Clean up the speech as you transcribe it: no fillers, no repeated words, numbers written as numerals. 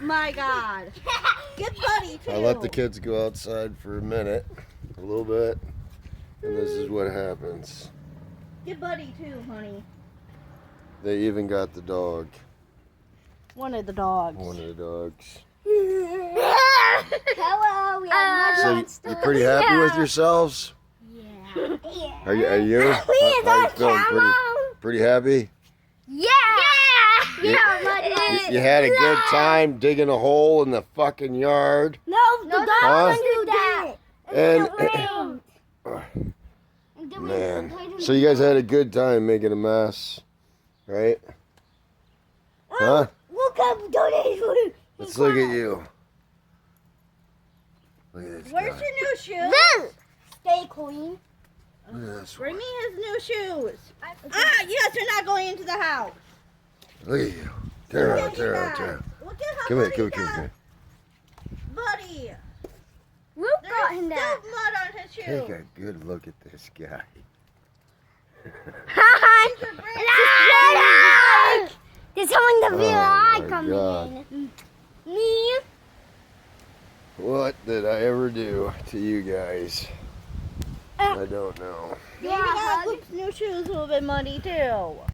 My God. Get Buddy, too. I let the kids go outside for a minute, a little bit, and this is what happens. Get Buddy, too, honey. They even got the dog. One of the dogs. One of the dogs. Hello, we have So you're pretty happy with yourselves? Yeah. Are you? How you feeling? Pretty happy? Yeah. You had a good time digging a hole in the fucking yard? No, the dog Huh? do that. Man, so you guys had a good time making a mess, right? Huh? Look up, donate. Let's look at you. Look at this Where's guy. your new shoes? Stay clean. Look at this Bring one. me his new shoes. Yes, they're not going into the house. Look at you. Turn around, turn around, turn around. Look at how Come here, Buddy come here, come got. here. Buddy, Luke got there's him still that. mud on his shoe. Take a good look at this guy. Hi. There's someone to be Oh, eye my coming God. in. Me. What did I ever do to you guys? I don't know. Maybe Luke's new shoes a little bit muddy too.